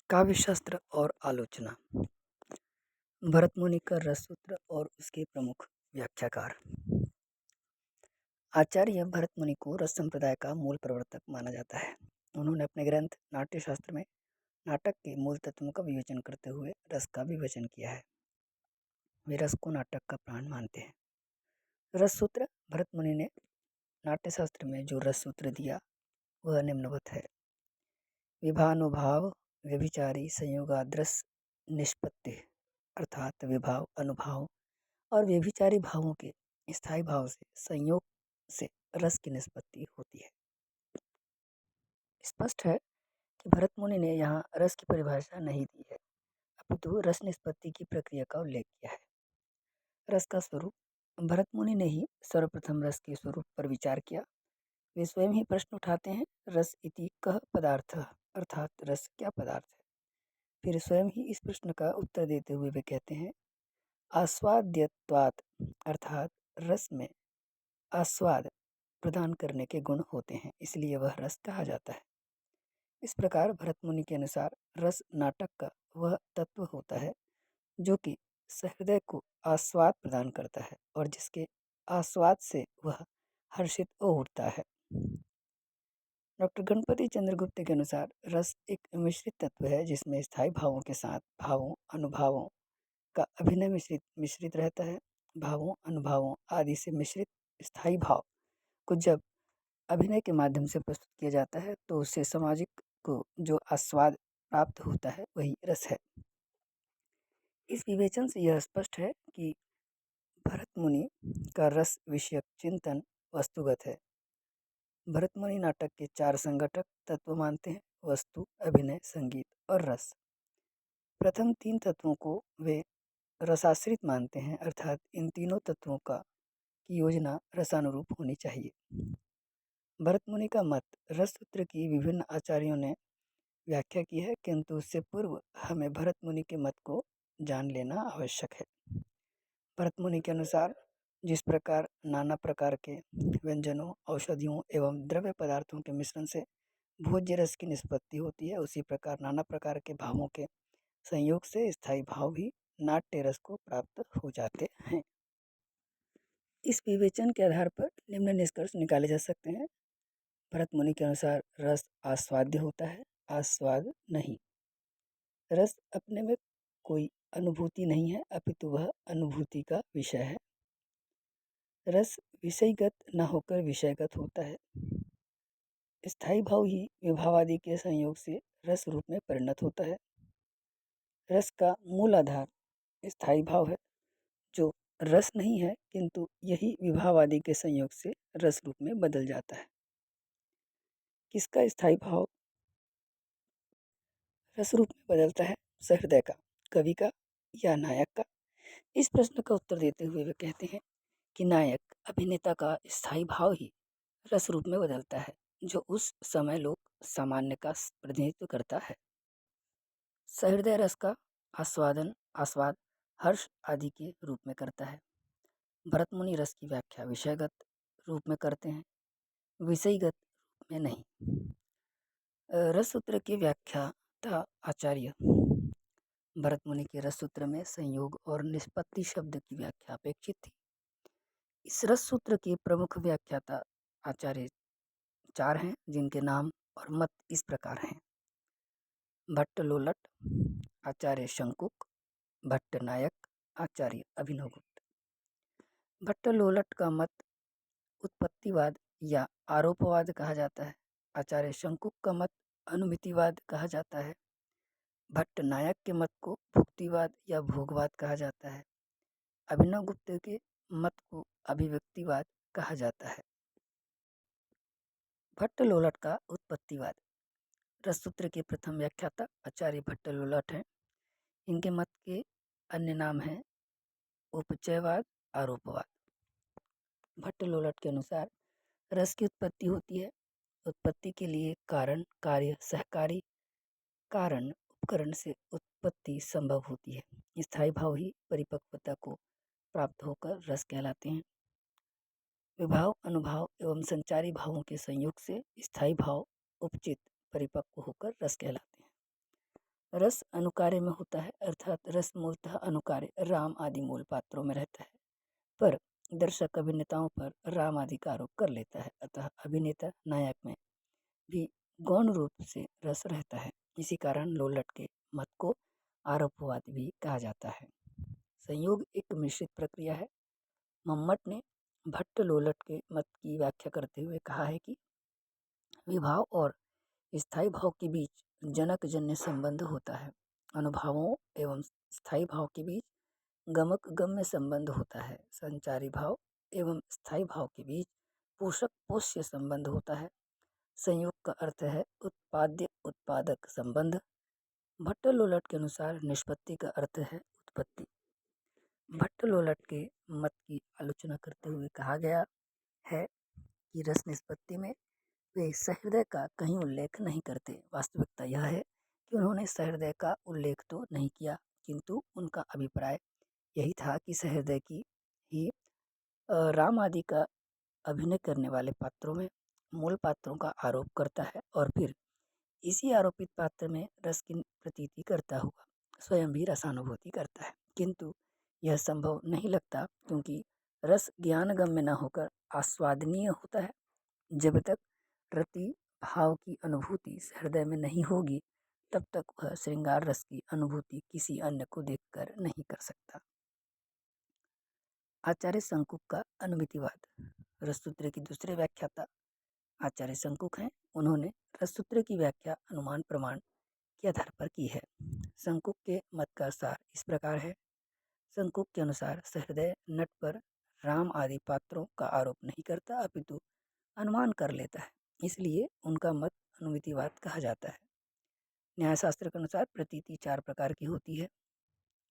काव्यशास्त्र और आलोचना। भरत मुनि का रस सूत्र और उसके प्रमुख व्याख्याकार। आचार्य भरत मुनि को रस संप्रदाय का मूल प्रवर्तक माना जाता है। उन्होंने अपने ग्रंथ नाट्यशास्त्र में नाटक के मूल तत्वों का विवेचन करते हुए रस का विवेचन किया है। वे रस को नाटक का प्राण मानते हैं। रस सूत्र भरत मुनि ने नाट्यशास्त्र में जो रस सूत्र दिया वह निम्नवत है। विभानुभाव व्यभिचारी संयोगाद्रस निष्पत्ति, अर्थात विभाव, अनुभाव और व्यभिचारी भावों के स्थायी भाव से संयोग से रस की निष्पत्ति होती है। स्पष्ट है कि भरत मुनि ने यहाँ रस की परिभाषा नहीं दी है, अपितु रस निष्पत्ति की प्रक्रिया का उल्लेख किया है। रस का स्वरूप भरत मुनि ने ही सर्वप्रथम रस के स्वरूप पर विचार किया। वे स्वयं ही प्रश्न उठाते हैं, रस इति कः पदार्थ, अर्थात रस क्या पदार्थ है। फिर स्वयं ही इस प्रश्न का उत्तर देते हुए वे कहते हैं, आस्वाद्यत्वात्, अर्थात रस में आस्वाद प्रदान करने के गुण होते हैं, इसलिए वह रस कहा जाता है। इस प्रकार भरत मुनि के अनुसार रस नाटक का वह तत्व होता है जो कि सहृदय को आस्वाद प्रदान करता है और जिसके आस्वाद से वह हर्षित हो उठता है। डॉक्टर गणपति चंद्रगुप्त के अनुसार रस एक मिश्रित तत्व है जिसमें स्थायी भावों के साथ भावों अनुभावों का अभिनय मिश्रित रहता है। भावों अनुभावों आदि से मिश्रित स्थायी भाव को जब अभिनय के माध्यम से प्रस्तुत किया जाता है तो उससे सामाजिक को जो आस्वाद प्राप्त होता है वही रस है। इस विवेचन से यह स्पष्ट है कि भरत मुनि का रस विषयक चिंतन वस्तुगत है। भरत मुनि नाटक के 4 संघटक तत्व मानते हैं: वस्तु, अभिनय, संगीत और रस। प्रथम 3 तत्वों को वे रसाश्रित मानते हैं, अर्थात इन तीनों तत्वों का की योजना रसानुरूप होनी चाहिए। भरत मुनि का मत रस सूत्र की विभिन्न आचार्यों ने व्याख्या की है, किंतु उससे पूर्व हमें भरत मुनि के मत को जान लेना आवश्यक है। भरत मुनि के अनुसार जिस प्रकार नाना प्रकार के व्यंजनों, औषधियों एवं द्रव्य पदार्थों के मिश्रण से भोज्य रस की निष्पत्ति होती है, उसी प्रकार नाना प्रकार के भावों के संयोग से स्थायी भाव भी नाट्य रस को प्राप्त हो जाते हैं। इस विवेचन के आधार पर निम्न निष्कर्ष निकाले जा सकते हैं। भरत मुनि के अनुसार रस आस्वाद्य होता है, आस्वाद नहीं। रस अपने में कोई अनुभूति नहीं है, अपितु वह अनुभूति का विषय है। रस विषयगत न होकर विषयगत होता है। स्थायी भाव ही विभावादि के संयोग से रस रूप में परिणत होता है। रस का मूल आधार स्थायी भाव है, जो रस नहीं है, किंतु यही विभावादि के संयोग से रस रूप में बदल जाता है। किसका स्थायी भाव रस रूप में बदलता है? सहृदय का, कवि का या नायक का? इस प्रश्न का उत्तर देते हुए वे कहते हैं कि नायक अभिनेता का स्थायी भाव ही रस रूप में बदलता है, जो उस समय लोक सामान्य का प्रतिनिधित्व करता है। सहृदय रस का आस्वाद हर्ष आदि के रूप में करता है। भरत मुनि रस की व्याख्या विषयगत रूप में करते हैं, विषयगत रूप में नहीं। रस सूत्र की व्याख्याता आचार्य भरत मुनि के रस सूत्र में संयोग और निष्पत्ति शब्द की व्याख्या अपेक्षित थी। इस रस सूत्र के प्रमुख व्याख्याता आचार्य 4 हैं, जिनके नाम और मत इस प्रकार हैं: भट्ट लोलट, आचार्य शंकुक, भट्ट नायक, आचार्य अभिनवगुप्त। भट्ट लोलट का मत उत्पत्तिवाद या आरोपवाद कहा जाता है। आचार्य शंकुक का मत अनुमितिवाद कहा जाता है। भट्ट नायक के मत को भुक्तिवाद या भोगवाद कहा जाता है। अभिनवगुप्त के मत को अभिव्यक्तिवाद कहा जाता है। भट्ट लोलट का उत्पत्तिवाद। रस सूत्र के प्रथम व्याख्याता आचार्य भट्ट लोलट हैं। इनके मत के अन्य नाम हैं उपचयवाद, आरोपवाद। भट्ट लोलट के अनुसार रस की उत्पत्ति होती है। उत्पत्ति के लिए कारण, कार्य, सहकारी कारण, उपकरण से उत्पत्ति संभव होती है। स्थायी भाव ही परिपक्वता को प्राप्त होकर रस कहलाते हैं। विभाव, अनुभाव एवं संचारी भावों के संयोग से स्थायी भाव उपचित परिपक्व होकर रस कहलाते हैं। रस अनुकार्य में होता है, अर्थात रस मूलतः अनुकार्य राम आदि मूल पात्रों में रहता है, पर दर्शक अभिनेताओं पर राम आदि का आरोप कर लेता है। अतः अभिनेता नायक में भी गौण रूप से रस रहता है। इसी कारण लोलट के मत को आरोपवाद भी कहा जाता है। संयोग एक मिश्रित प्रक्रिया है। मम्मट ने भट्ट लोलट के मत की व्याख्या करते हुए कहा है कि विभाव और स्थायी भाव के बीच जनक जन्य संबंध होता है। अनुभावों एवं स्थायी भाव के बीच गमक गम्य संबंध होता है। संचारी भाव एवं स्थायी भाव के बीच पोषक पोष्य संबंध होता है। संयोग का अर्थ है उत्पाद्य उत्पादक संबंध। भट्ट लोलट के अनुसार निष्पत्ति का अर्थ है उत्पत्ति। भट्ट लोलट के मत की आलोचना करते हुए कहा गया है कि रस निष्पत्ति में वे सहृदय का कहीं उल्लेख नहीं करते। वास्तविकता यह है कि उन्होंने सहृदय का उल्लेख तो नहीं किया, किंतु उनका अभिप्राय यही था कि सहृदय की ही राम आदि का अभिनय करने वाले पात्रों में मूल पात्रों का आरोप करता है और फिर इसी आरोपित पात्र में रस की प्रतीति करता हुआ स्वयं भी रसानुभूति करता है। किंतु यह संभव नहीं लगता, क्योंकि रस ज्ञानगम्य न होकर आस्वादनीय होता है। जब तक रति भाव की अनुभूति हृदय में नहीं होगी, तब तक वह श्रृंगार रस की अनुभूति किसी अन्य को देखकर नहीं कर सकता। आचार्य शंकुक का अनुमितिवाद। रससूत्र की दूसरे व्याख्याता आचार्य शंकुक हैं। उन्होंने रससूत्र की व्याख्या अनुमान प्रमाण के आधार पर की है। शंकुक के मत का सार इस प्रकार है। शंकुक के अनुसार सहृदय नट पर राम आदि पात्रों का आरोप नहीं करता, अपितु अनुमान कर लेता है, इसलिए उनका मत अनुमितिवाद कहा जाता है। न्यायशास्त्र के अनुसार प्रतीति 4 प्रकार की होती है।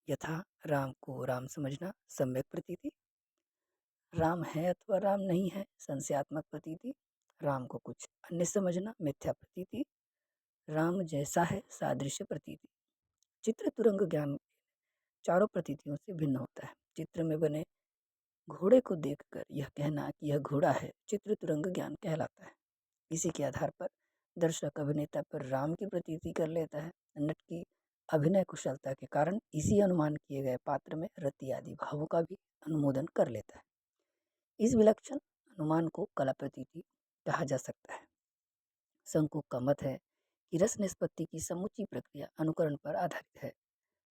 यथा राम को राम समझना सम्यक प्रतीति, राम है अथवा राम नहीं है संशयात्मक प्रतीति, राम को कुछ अन्य समझना मिथ्या प्रतीति, राम जैसा है सादृश्य प्रतीति। चित्र तुरंग ज्ञान चारों प्रतीतियों से भिन्न होता है। चित्र में बने घोड़े को देखकर यह कहना कि यह घोड़ा है चित्र तुरंग ज्ञान कहलाता है। इसी के आधार पर दर्शक अभिनेता पर राम की प्रतीति कर लेता है। नट की अभिनय कुशलता के कारण इसी अनुमान किए गए पात्र में रति आदि भावों का भी अनुमोदन कर लेता है। इस विलक्षण अनुमान को कला प्रतीति कहा जा सकता है। शंकुक का मत है कि रस निष्पत्ति की समूची प्रक्रिया अनुकरण पर आधारित है।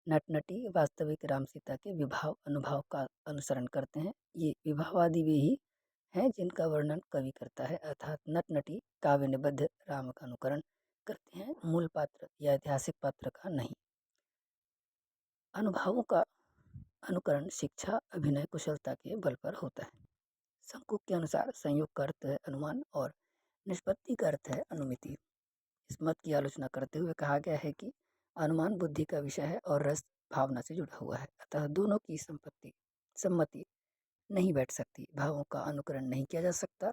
नट नटी वास्तविक राम सीता के विभाव अनुभव का अनुसरण करते हैं। ये विभावादि वे ही हैं जिनका वर्णन कवि करता है, अर्थात नट नटी काव्य निबद्ध राम का अनुकरण करते हैं, मूल पात्र या ऐतिहासिक पात्र का नहीं। अनुभवों का अनुकरण शिक्षा अभिनय कुशलता के बल पर होता है। शंकुक के अनुसार संयोग का अर्थ है अनुमान और निष्पत्ति का अर्थ है अनुमिति। इस मत की आलोचना करते हुए कहा गया है कि अनुमान बुद्धि का विषय है और रस भावना से जुड़ा हुआ है, अतः दोनों की सम्मति नहीं बैठ सकती। भावों का अनुकरण नहीं किया जा सकता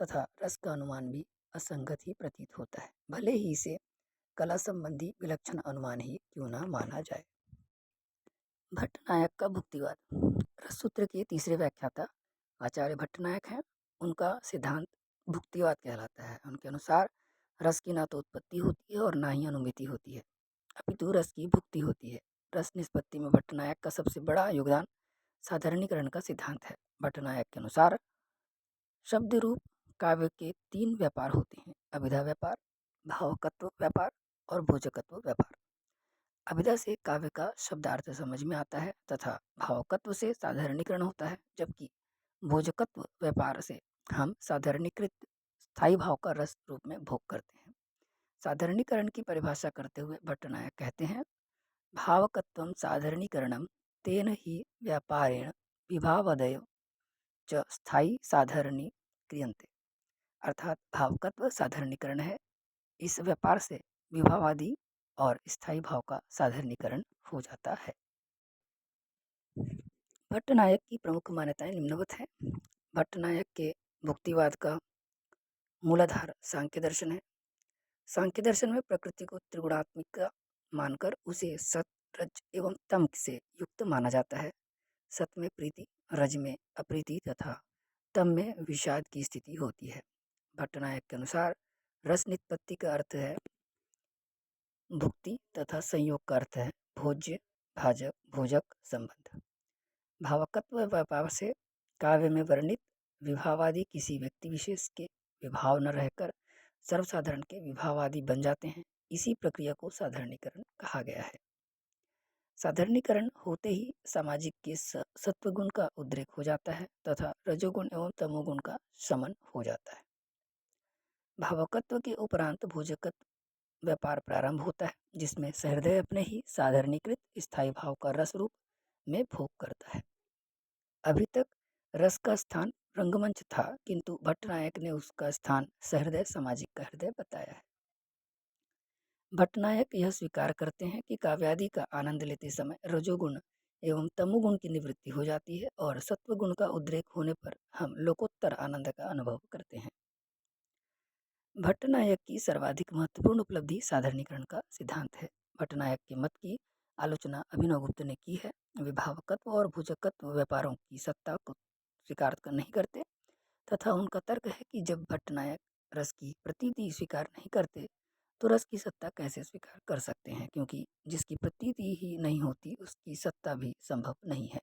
तथा रस का अनुमान भी असंगत ही प्रतीत होता है, भले ही इसे कला संबंधी विलक्षण अनुमान ही क्यों न माना जाए। भट्टनायक का भुक्तिवाद। रससूत्र के तीसरे व्याख्याता आचार्य भट्टनायक हैं। उनका सिद्धांत भुक्तिवाद कहलाता है। उनके अनुसार रस की ना तो उत्पत्ति होती है और ना ही अनुमिति होती है, अपितु रस की भुक्ति होती है। रस निष्पत्ति में भट्टनायक का सबसे बड़ा योगदान साधारणीकरण का सिद्धांत है। भट्टनायक के अनुसार शब्द रूप काव्य के 3 व्यापार होते हैं: अभिधा व्यापार, भावकत्व व्यापार और भोजकत्व व्यापार। अभिधा से काव्य का शब्दार्थ समझ में आता है तथा भावकत्व से साधारणीकरण होता है, जबकि भोजकत्व व्यापार से हम साधारणीकृत स्थायी भाव का रस रूप में भोग करते हैं। साधारणीकरण की परिभाषा करते हुए भट्टनायक कहते हैं, भावकत्वं साधारणीकरणम तेन ही व्यापारेण विभावादय च स्थायी साधारणी क्रियन्ते। अर्थात भावकत्व साधारणीकरण है, इस व्यापार से विभावादि और स्थायी भाव का साधारणीकरण हो जाता है। भट्टनायक की प्रमुख मान्यताएं निम्नवत हैं। भट्टनायक के भुक्तिवाद का मूलाधार सांख्य दर्शन है। सांख्य दर्शन में प्रकृति को त्रिगुणात्मिक मानकर उसे सत, रज एवं तम से युक्त माना जाता है। सत में प्रीति, रज में अप्रीति तथा तम में विषाद की स्थिति होती है। भट्टनायक के अनुसार रस निष्पत्ति का अर्थ है भुक्ति तथा संयोग का अर्थ है भोज्य, भाजक, भोजक संबंध। भावकत्व व्यापार से काव्य में वर्णित विभावादि किसी व्यक्ति विशेष के विभाव न रहकर सर्वसाधारण के विभावादि बन जाते हैं। इसी प्रक्रिया को साधारणीकरण कहा गया है। साधारणीकरण होते ही सामाजिक के सत्वगुण का उद्रेक हो जाता है तथा रजोगुण एवं तमोगुण का शमन हो जाता है। भावकत्व के उपरांत भोजकत्व व्यापार प्रारंभ होता है, जिसमें सहृदय अपने ही साधारणीकृत स्थायी भाव का रस रूप में भोग करता है। अभी तक रस का स्थान रंगमंच था, किंतु भट्टनायक ने उसका स्थान सहृदय सामाजिक का हृदय बताया है। भट्टनायक यह स्वीकार करते हैं कि काव्यादि का आनंद लेते समय रजोगुण एवं तमोगुण की निवृत्ति हो जाती है और सत्वगुण का उद्रेक होने पर हम लोकोत्तर आनंद का अनुभव करते हैं। भट्टनायक की सर्वाधिक महत्वपूर्ण उपलब्धि साधारणीकरण का सिद्धांत है। भट्टनायक के मत की आलोचना अभिनवगुप्त ने की है। वे भावकत्व और भुजकत्व व्यापारों की सत्ता को स्वीकार नहीं करते तथा उनका तर्क है कि जब भट्टनायक रस की प्रतीति स्वीकार नहीं करते तो रस की सत्ता कैसे स्वीकार कर सकते हैं, क्योंकि जिसकी प्रतीति ही नहीं होती उसकी सत्ता भी संभव नहीं है।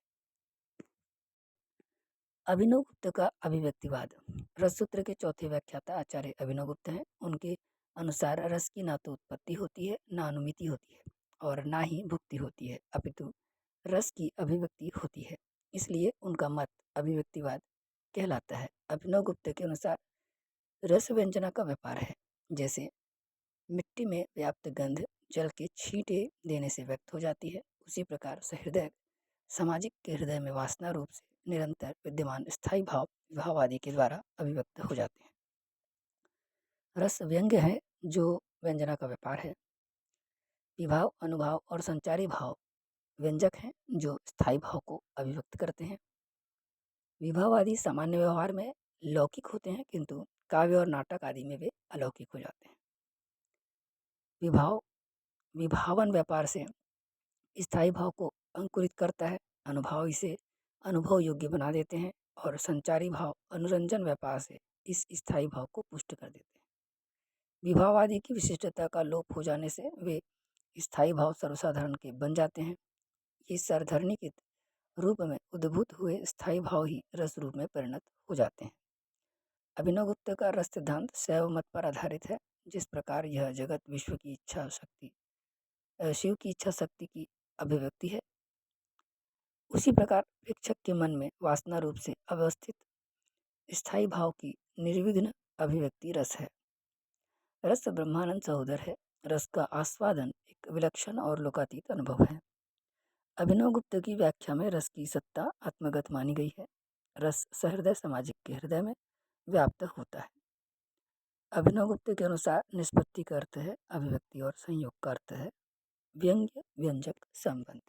अभिनवगुप्त का अभिव्यक्तिवाद। रस सूत्र के चौथे व्याख्याता आचार्य अभिनवगुप्त हैं। उनके अनुसार रस की ना तो उत्पत्ति होती है, ना अनुमिति होती है और ना ही भुक्ति होती है, अपितु रस की अभिव्यक्ति होती है। इसलिए उनका मत अभिव्यक्तिवाद कहलाता है। अभिनवगुप्त के अनुसार रस व्यंजना का व्यापार है। जैसे मिट्टी में व्याप्त गंध जल के छींटे देने से व्यक्त हो जाती है, उसी प्रकार सहृदय सामाजिक के हृदय में वासना रूप से निरंतर विद्यमान स्थायी भाव विभाव आदि के द्वारा अभिव्यक्त हो जाते हैं। रस व्यंग्य है जो व्यंजना का व्यापार है। विभाव, अनुभाव और संचारी भाव व्यंजक हैं जो स्थायी भाव को अभिव्यक्त करते हैं। विभाव आदि सामान्य व्यवहार में लौकिक होते हैं, किंतु काव्य और नाटक आदि में वे अलौकिक हो जाते हैं। विभाव विभावन व्यापार से स्थायी भाव को अंकुरित करता है, अनुभाव इसे अनुभव योग्य बना देते हैं और संचारी भाव अनुरंजन व्यापार से इस स्थायी भाव को पुष्ट कर देते हैं। विभाव आदि की विशिष्टता का लोप हो जाने से वे स्थायी भाव सर्वसाधारण के बन जाते हैं। ये साधारणीकृत रूप में उद्भूत हुए स्थायी भाव ही रस रूप में परिणत हो जाते हैं। अभिनवगुप्त का रस सिद्धांत शैव मत पर आधारित है। जिस प्रकार यह जगत विश्व की इच्छा शक्ति शिव की इच्छा शक्ति की अभिव्यक्ति है, उसी प्रकार प्रेक्षक के मन में वासना रूप से अवस्थित स्थायी भाव की निर्विघ्न अभिव्यक्ति रस है। रस ब्रह्मानंद सहोदर है। रस का आस्वादन एक विलक्षण और लोकातीत अनुभव है। अभिनवगुप्त की व्याख्या में रस की सत्ता आत्मगत मानी गई है। रस सहृदय सामाजिक के हृदय में व्याप्त होता है। अभिनवगुप्त के अनुसार निष्पत्ति का अर्थ है अभिव्यक्ति और संयोग का अर्थ है व्यंग्य व्यंजक संबंध।